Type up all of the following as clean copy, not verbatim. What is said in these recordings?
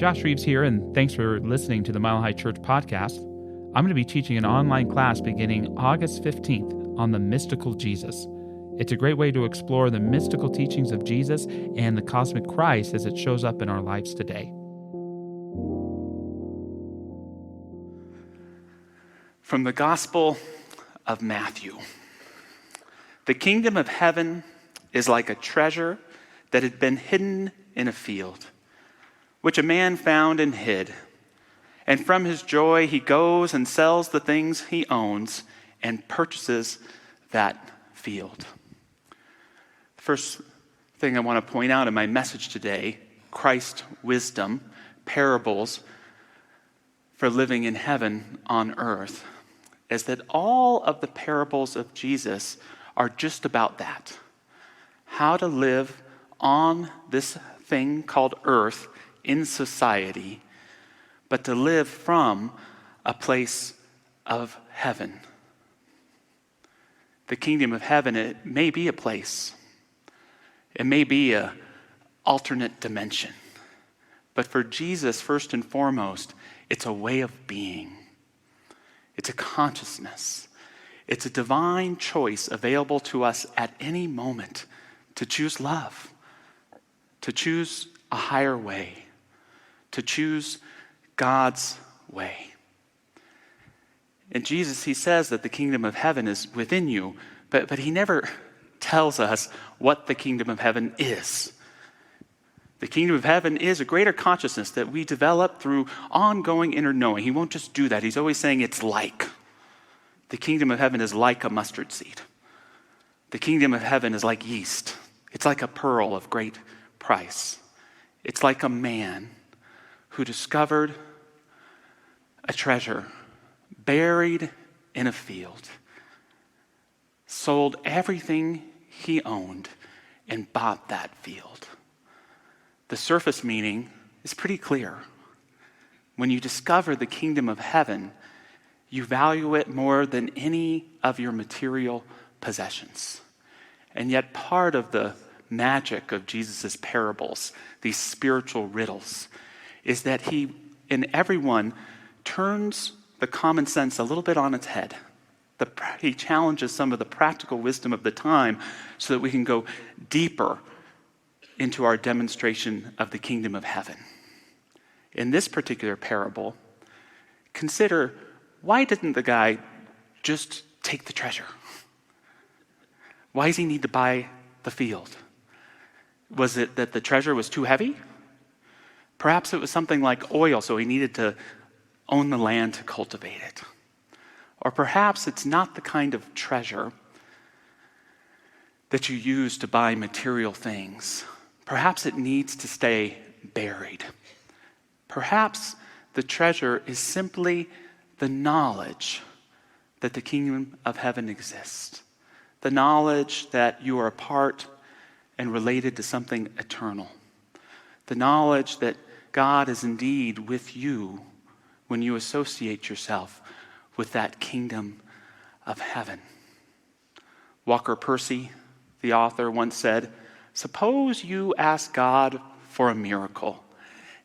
Josh Reeves here, and thanks for listening to the Mile High Church podcast. I'm going to be teaching an online class beginning August 15th on the mystical Jesus. It's a great way to explore the mystical teachings of Jesus and the cosmic Christ as it shows up in our lives today. From the Gospel of Matthew. The kingdom of heaven is like a treasure that had been hidden in a field, which a man found and hid. And from his joy he goes and sells the things he owns and purchases that field. The first thing I want to point out in my message today, Christ's wisdom, parables for living in heaven on earth, is that all of the parables of Jesus are just about that. How to live on this thing called earth in society, but to live from a place of heaven. The kingdom of heaven, it may be a place. It may be an alternate dimension. But for Jesus, first and foremost, it's a way of being. It's a consciousness. It's a divine choice available to us at any moment to choose love, to choose a higher way, to choose God's way. And Jesus, he says that the kingdom of heaven is within you, but he never tells us what the kingdom of heaven is. The kingdom of heaven is a greater consciousness that we develop through ongoing inner knowing. He won't just do that. He's always saying it's like. The kingdom of heaven is like a mustard seed. The kingdom of heaven is like yeast. It's like a pearl of great price. It's like a man who discovered a treasure buried in a field, sold everything he owned, and bought that field. The surface meaning is pretty clear. When you discover the kingdom of heaven, you value it more than any of your material possessions. And yet part of the magic of Jesus' parables, these spiritual riddles, is that he, in everyone, turns the common sense a little bit on its head. He challenges some of the practical wisdom of the time so that we can go deeper into our demonstration of the kingdom of heaven. In this particular parable, consider, why didn't the guy just take the treasure? Why does he need to buy the field? Was it that the treasure was too heavy? Perhaps it was something like oil, so he needed to own the land to cultivate it. Or perhaps it's not the kind of treasure that you use to buy material things. Perhaps it needs to stay buried. Perhaps the treasure is simply the knowledge that the kingdom of heaven exists. The knowledge that you are a part and related to something eternal. The knowledge that God is indeed with you when you associate yourself with that kingdom of heaven. Walker Percy, the author, once said, "Suppose you ask God for a miracle,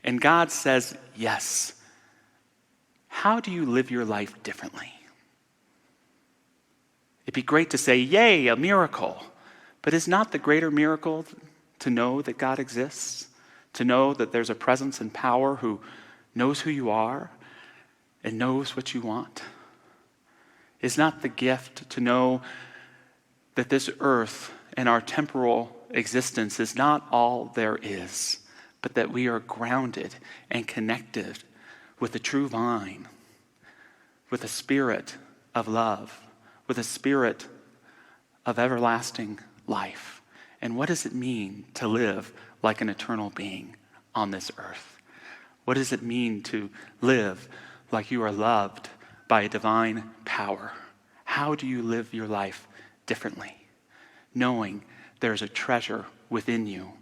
and God says yes. How do you live your life differently?" It'd be great to say, "Yay, a miracle." But is not the greater miracle to know that God exists? To know that there's a presence and power who knows who you are and knows what you want? Is not the gift to know that this earth and our temporal existence is not all there is, but that we are grounded and connected with the true vine, with a spirit of love, with a spirit of everlasting life? And what does it mean to live like an eternal being on this earth? What does it mean to live like you are loved by a divine power? How do you live your life differently, knowing there's a treasure within you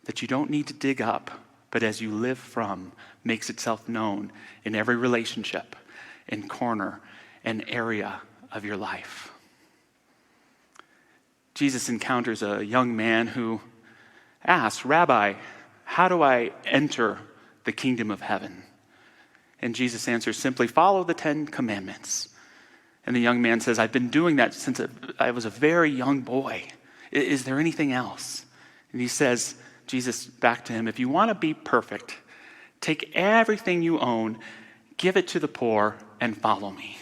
that you don't need to dig up, but as you live from, makes itself known in every relationship, in corner and area of your life? Jesus encounters a young man who asks, "Rabbi, how do I enter the kingdom of heaven? And Jesus answers simply, follow the 10 commandments. And the young man says, I've been doing that since I was a very young boy. Is there anything else? And he says, Jesus back to him, if you want to be perfect, take everything you own, give it to the poor, and follow me.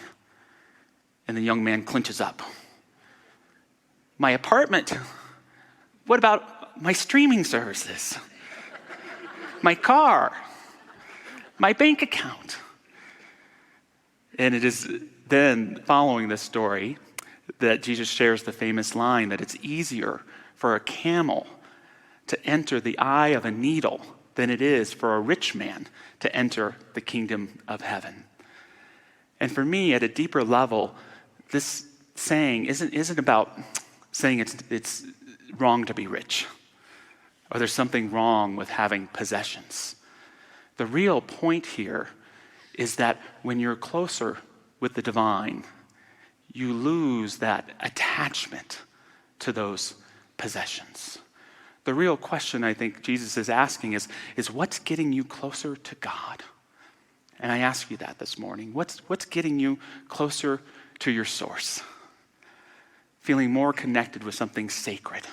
And the young man clinches up. My apartment? What about my streaming services? My car? My bank account? And it is then, following this story, that Jesus shares the famous line that it's easier for a camel to enter the eye of a needle than it is for a rich man to enter the kingdom of heaven. And for me, at a deeper level, this saying isn't about saying it's wrong to be rich, or there's something wrong with having possessions. The real point here is that when you're closer with the divine, you lose that attachment to those possessions. The real question I think Jesus is asking is what's getting you closer to God? And I ask you that this morning. What's getting you closer to your source? Feeling more connected with something sacred.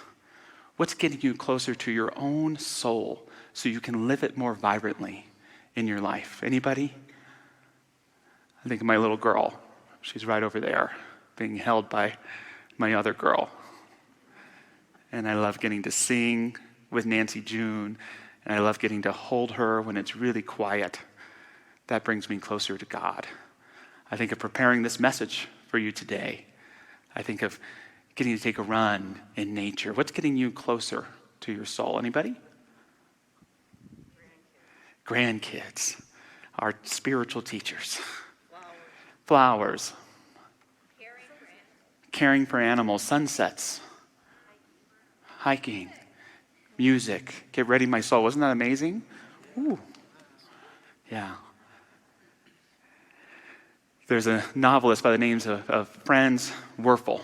What's getting you closer to your own soul so you can live it more vibrantly in your life? Anybody? I think of my little girl. She's right over there, being held by my other girl. And I love getting to sing with Nancy June, and I love getting to hold her when it's really quiet. That brings me closer to God. I think of preparing this message for you today. I think of getting to take a run in nature. What's getting you closer to your soul? Anybody? Grandkids. Our spiritual teachers. Flowers. Caring for animals. Sunsets. Hiking. Music. Get ready, my soul. Wasn't that amazing? Ooh. Yeah. There's a novelist by the names of Franz Werfel,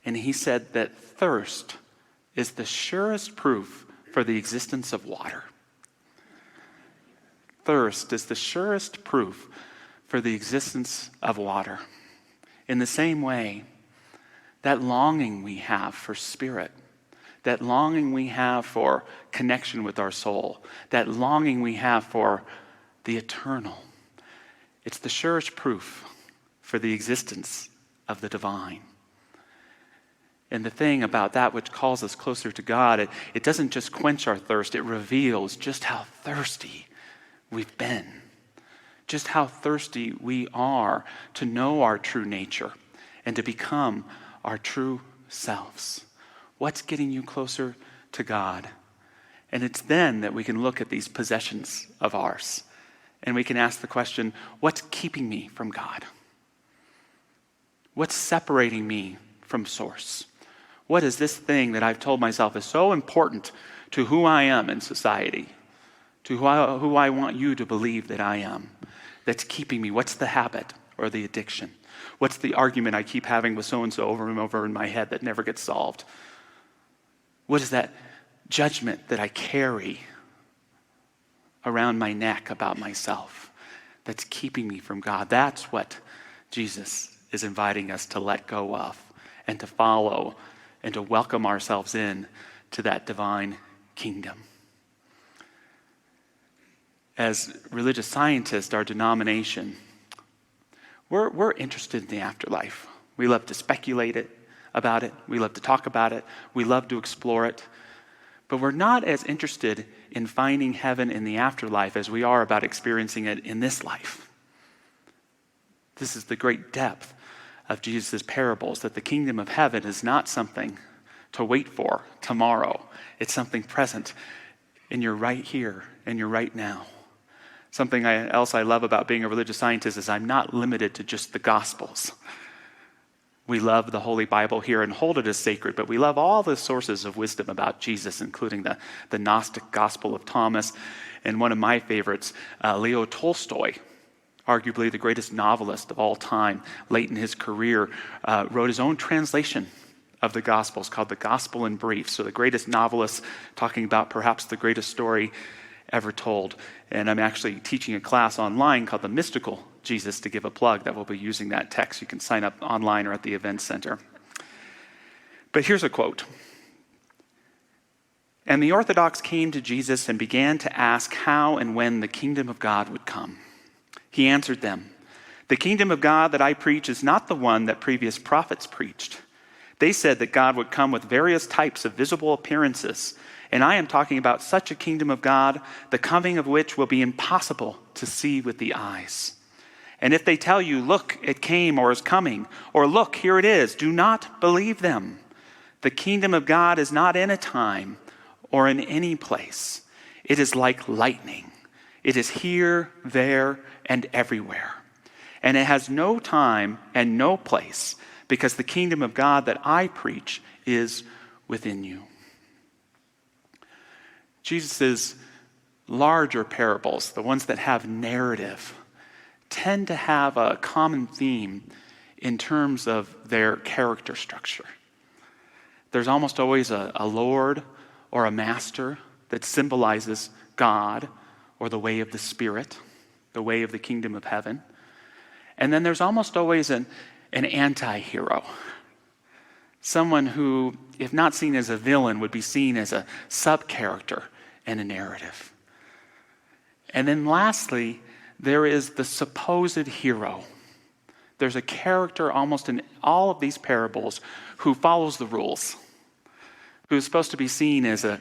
and he said that thirst is the surest proof for the existence of water. Thirst is the surest proof for the existence of water. In the same way, that longing we have for spirit, that longing we have for connection with our soul, that longing we have for the eternal, it's the surest proof for the existence of the divine. And the thing about that which calls us closer to God, it doesn't just quench our thirst, it reveals just how thirsty we've been, just how thirsty we are to know our true nature and to become our true selves. What's getting you closer to God? And it's then that we can look at these possessions of ours and we can ask the question, what's keeping me from God? What's separating me from source? What is this thing that I've told myself is so important to who I am in society, to who I want you to believe that I am, that's keeping me? What's the habit or the addiction? What's the argument I keep having with so-and-so over and over in my head that never gets solved? What is that judgment that I carry around my neck about myself that's keeping me from God? That's what Jesus is inviting us to let go of and to follow and to welcome ourselves in to that divine kingdom. As religious scientists, our denomination, we're interested in the afterlife. We love to speculate about it. We love to talk about it. We love to explore it. But we're not as interested in finding heaven in the afterlife as we are about experiencing it in this life. This is the great depth of Jesus' parables, that the kingdom of heaven is not something to wait for tomorrow. It's something present in your right here and your right now. Something else I love about being a religious scientist is I'm not limited to just the Gospels. We love the Holy Bible here and hold it as sacred, but we love all the sources of wisdom about Jesus, including the Gnostic Gospel of Thomas, and one of my favorites, Leo Tolstoy, arguably the greatest novelist of all time, late in his career, wrote his own translation of the Gospels called The Gospel in Brief. So the greatest novelist talking about perhaps the greatest story ever told. And I'm actually teaching a class online called The Mystical Jesus, to give a plug, that will be using that text. You can sign up online or at the event center. But here's a quote. "And the Orthodox came to Jesus and began to ask how and when the kingdom of God would come. He answered them, 'The kingdom of God that I preach is not the one that previous prophets preached. They said that God would come with various types of visible appearances, and I am talking about such a kingdom of God, the coming of which will be impossible to see with the eyes. And if they tell you, look, it came or is coming, or look, here it is, do not believe them. The kingdom of God is not in a time or in any place. It is like lightning. It is here, there, and everywhere. And it has no time and no place, because the kingdom of God that I preach is within you.'" Jesus' larger parables, the ones that have narrative, tend to have a common theme in terms of their character structure. There's almost always a Lord or a master that symbolizes God or the way of the Spirit, the way of the kingdom of heaven. And then there's almost always an anti-hero, someone who, if not seen as a villain, would be seen as a sub-character in a narrative. And then lastly, there is the supposed hero. There's a character almost in all of these parables who follows the rules, who is supposed to be seen as an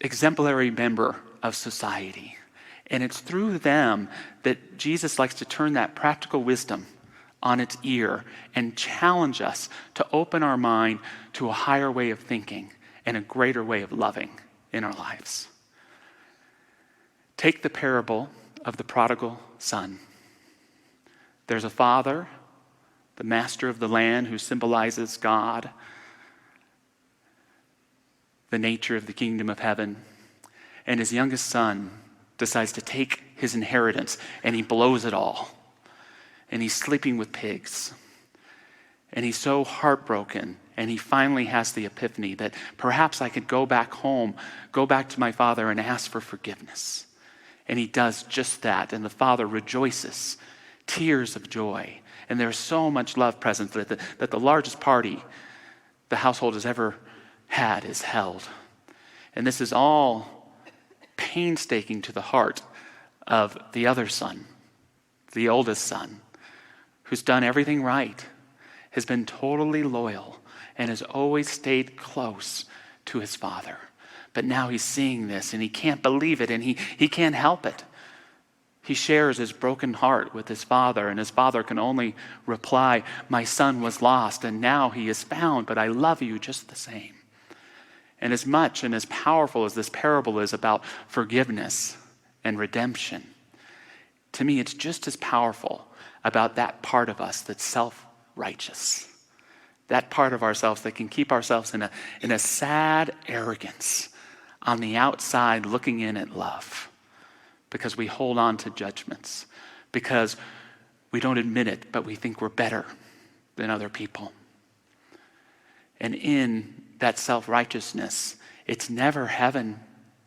exemplary member of society. And it's through them that Jesus likes to turn that practical wisdom on its ear and challenge us to open our mind to a higher way of thinking and a greater way of loving in our lives. Take the parable of the prodigal son. There's a father, the master of the land, who symbolizes God, the nature of the kingdom of heaven, and his youngest son decides to take his inheritance and he blows it all. And he's sleeping with pigs. And he's so heartbroken, and he finally has the epiphany that perhaps I could go back home, go back to my father and ask for forgiveness. And he does just that, and the father rejoices, tears of joy. And there's so much love present that the largest party the household has ever had is held. And this is all painstaking to the heart of the other son, the oldest son, who's done everything right, has been totally loyal, and has always stayed close to his father. But now he's seeing this, and he can't believe it, and he can't help it. He shares his broken heart with his father, and his father can only reply, "My son was lost, and now he is found, but I love you just the same." And as much and as powerful as this parable is about forgiveness and redemption, to me it's just as powerful about that part of us that's self-righteous. That part of ourselves that can keep ourselves in a sad arrogance on the outside, looking in at love, because we hold on to judgments, because we don't admit it, but we think we're better than other people. And in that self-righteousness, it's never heaven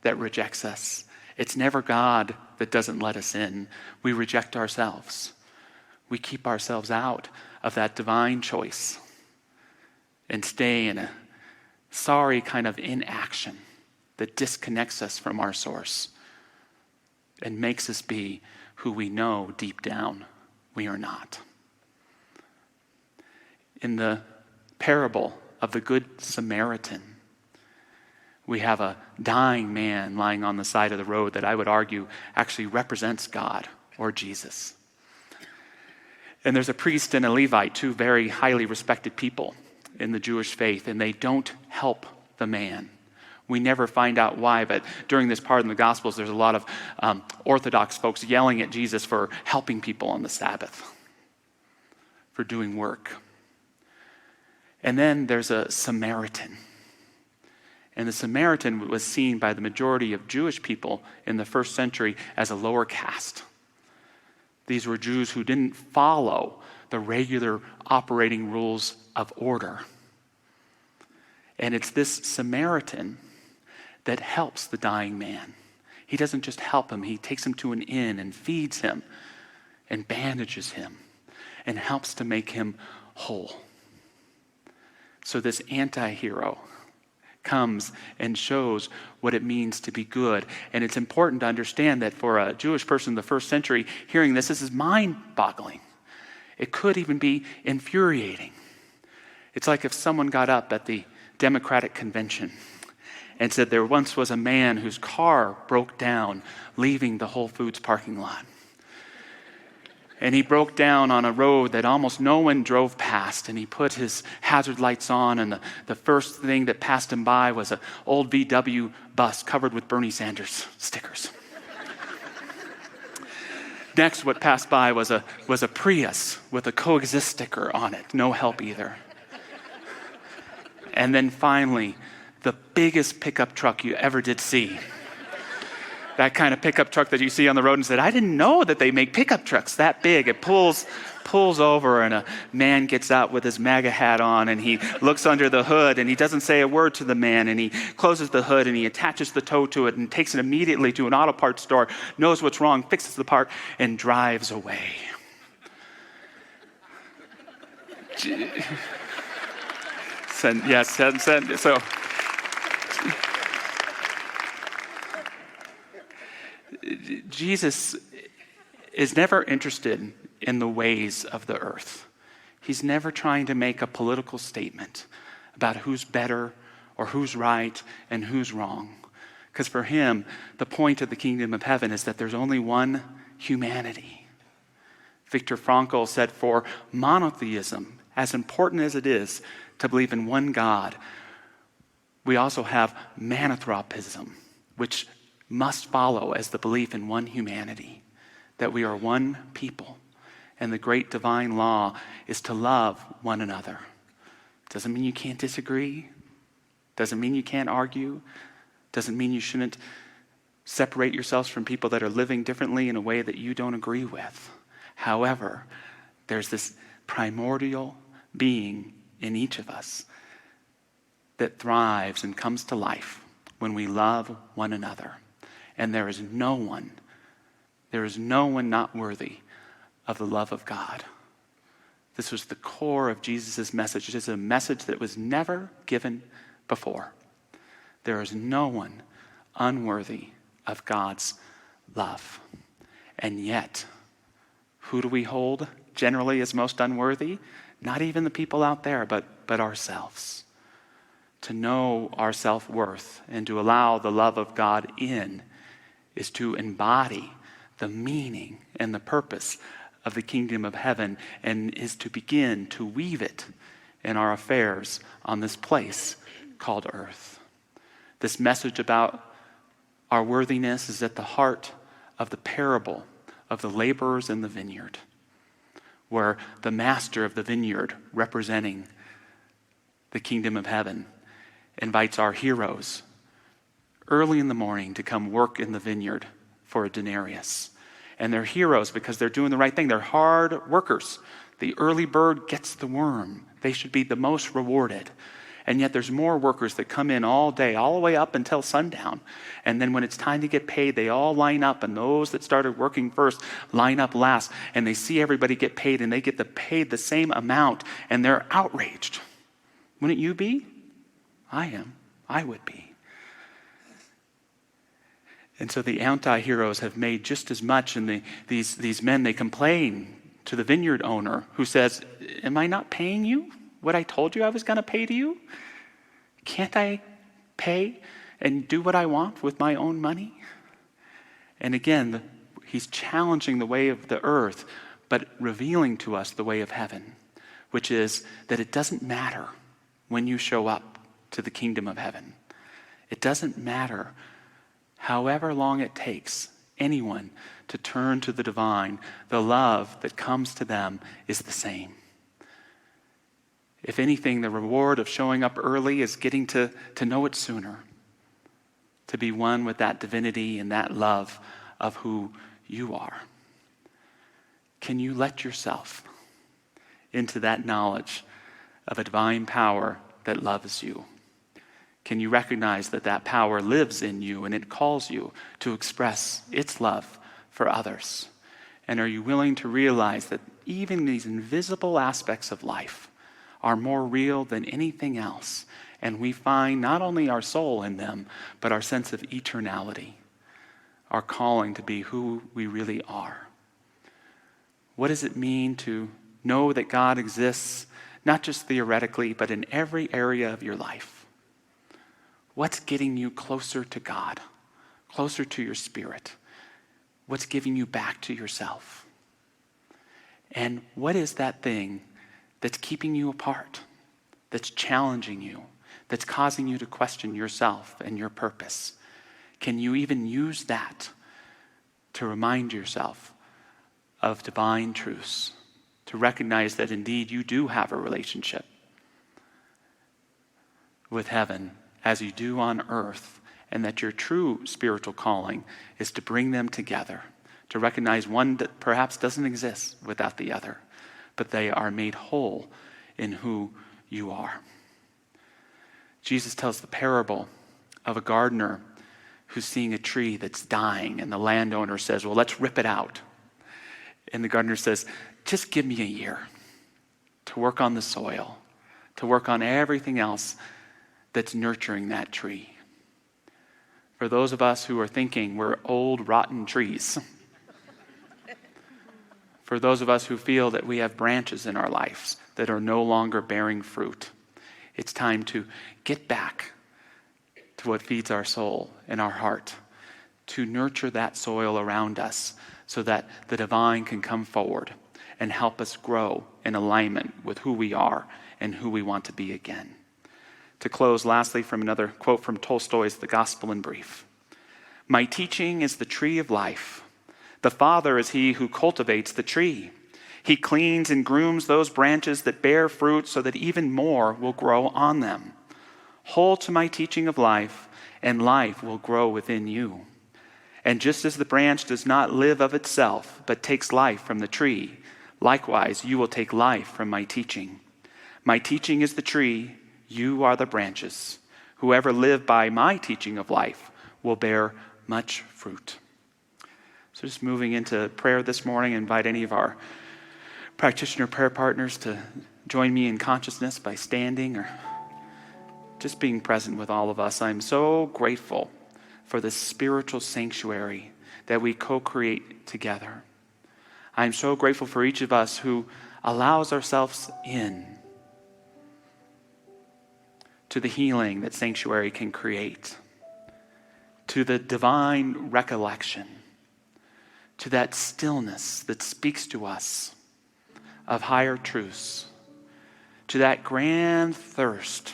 that rejects us. It's never God that doesn't let us in. We reject ourselves. We keep ourselves out of that divine choice and stay in a sorry kind of inaction that disconnects us from our source and makes us be who we know deep down we are not. In the parable of the Good Samaritan, we have a dying man lying on the side of the road that I would argue actually represents God or Jesus. And there's a priest and a Levite, two very highly respected people in the Jewish faith, and they don't help the man. We never find out why, but during this part in the Gospels, there's a lot of Orthodox folks yelling at Jesus for helping people on the Sabbath, for doing work. And then there's a Samaritan. And the Samaritan was seen by the majority of Jewish people in the first century as a lower caste. These were Jews who didn't follow the regular operating rules of order. And it's this Samaritan that helps the dying man. He doesn't just help him. He takes him to an inn and feeds him and bandages him and helps to make him whole. So this anti-hero comes and shows what it means to be good. And it's important to understand that for a Jewish person in the first century, hearing this is mind-boggling. It could even be infuriating. It's like if someone got up at the Democratic convention and said there once was a man whose car broke down leaving the Whole Foods parking lot. And he broke down on a road that almost no one drove past, and he put his hazard lights on, and the first thing that passed him by was an old VW bus covered with Bernie Sanders stickers. Next, what passed by was a Prius with a coexist sticker on it. No help either. And then finally, the biggest pickup truck you ever did see. That kind of pickup truck that you see on the road, and said, I didn't know that they make pickup trucks that big. It pulls over, and a man gets out with his MAGA hat on, and he looks under the hood, and he doesn't say a word to the man, and he closes the hood, and he attaches the tow to it and takes it immediately to an auto parts store, knows what's wrong, fixes the part, and drives away. So Jesus is never interested in the ways of the earth. He's never trying to make a political statement about who's better or who's right and who's wrong. Because for him, the point of the kingdom of heaven is that there's only one humanity. Viktor Frankl said, for monotheism, as important as it is to believe in one God, we also have monothropism, which must follow as the belief in one humanity, that we are one people. And the great divine law is to love one another. Doesn't mean you can't disagree. Doesn't mean you can't argue. Doesn't mean you shouldn't separate yourselves from people that are living differently in a way that you don't agree with. However, there's this primordial being in each of us that thrives and comes to life when we love one another. And there is no one not worthy of the love of God. This was the core of Jesus' message. It is a message that was never given before. There is no one unworthy of God's love. And yet, who do we hold generally as most unworthy? Not even the people out there, but ourselves. To know our self-worth and to allow the love of God in is to embody the meaning and the purpose of the kingdom of heaven, and is to begin to weave it in our affairs on this place called earth. This message about our worthiness is at the heart of the parable of the laborers in the vineyard, where the master of the vineyard, representing the kingdom of heaven, invites our heroes early in the morning to come work in the vineyard for a denarius. And they're heroes because they're doing the right thing. They're hard workers. The early bird gets the worm. They should be the most rewarded. And yet there's more workers that come in all day, all the way up until sundown. And then when it's time to get paid, they all line up. And those that started working first line up last. And they see everybody get paid, and they get paid the same amount. And they're outraged. Wouldn't you be? I am. I would be. And so the anti-heroes have made just as much, and these men, they complain to the vineyard owner who says, am I not paying you what I told you I was going to pay to you? Can't I pay and do what I want with my own money? And again, he's challenging the way of the earth, but revealing to us the way of heaven, which is that it doesn't matter when you show up to the kingdom of heaven. It doesn't matter however long it takes anyone to turn to the divine. The love that comes to them is the same. If anything, the reward of showing up early is getting to know it sooner, to be one with that divinity and that love of who you are. Can you let yourself into that knowledge of a divine power that loves you? Can you recognize that that power lives in you and it calls you to express its love for others? And are you willing to realize that even these invisible aspects of life are more real than anything else? And we find not only our soul in them, but our sense of eternality, our calling to be who we really are. What does it mean to know that God exists, not just theoretically, but in every area of your life? What's getting you closer to God, closer to your spirit? What's giving you back to yourself? And what is that thing that's keeping you apart, that's challenging you, that's causing you to question yourself and your purpose? Can you even use that to remind yourself of divine truths, to recognize that indeed you do have a relationship with heaven as you do on earth, and that your true spiritual calling is to bring them together, to recognize one that perhaps doesn't exist without the other, but they are made whole in who you are. Jesus tells the parable of a gardener who's seeing a tree that's dying, and the landowner says, well, let's rip it out. And the gardener says, just give me a year to work on the soil, to work on everything else that's nurturing that tree. For those of us who are thinking we're old, rotten trees, for those of us who feel that we have branches in our lives that are no longer bearing fruit, it's time to get back to what feeds our soul and our heart, to nurture that soil around us so that the divine can come forward and help us grow in alignment with who we are and who we want to be again. To close, lastly, from another quote from Tolstoy's The Gospel in Brief. My teaching is the tree of life. The Father is he who cultivates the tree. He cleans and grooms those branches that bear fruit so that even more will grow on them. Hold to my teaching of life, and life will grow within you. And just as the branch does not live of itself, but takes life from the tree, likewise you will take life from my teaching. My teaching is the tree, you are the branches. Whoever live by my teaching of life will bear much fruit. So just moving into prayer this morning, invite any of our practitioner prayer partners to join me in consciousness by standing or just being present with all of us. I'm so grateful for the spiritual sanctuary that we co-create together. I'm so grateful for each of us who allows ourselves in to the healing that sanctuary can create, to the divine recollection, to that stillness that speaks to us of higher truths, to that grand thirst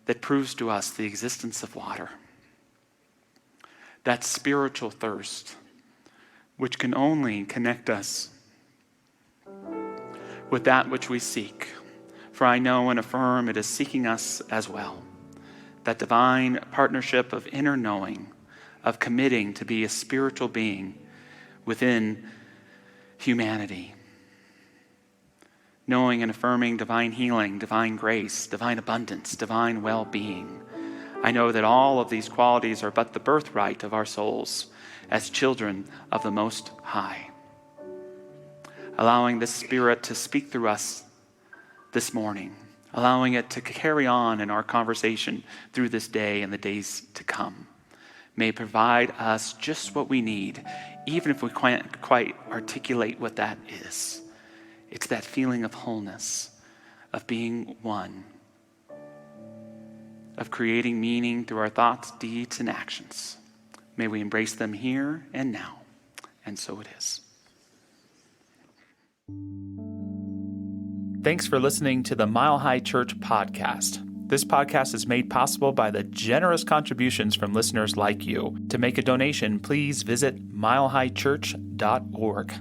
that proves to us the existence of water, that spiritual thirst which can only connect us with that which we seek. For I know and affirm it is seeking us as well. That divine partnership of inner knowing, of committing to be a spiritual being within humanity. Knowing and affirming divine healing, divine grace, divine abundance, divine well-being. I know that all of these qualities are but the birthright of our souls as children of the Most High. Allowing this Spirit to speak through us this morning, allowing it to carry on in our conversation through this day and the days to come, may provide us just what we need, even if we can't quite articulate what that is. It's that feeling of wholeness, of being one, of creating meaning through our thoughts, deeds, and actions. May we embrace them here and now, and so it is. Thanks for listening to the Mile High Church podcast. This podcast is made possible by the generous contributions from listeners like you. To make a donation, please visit milehighchurch.org.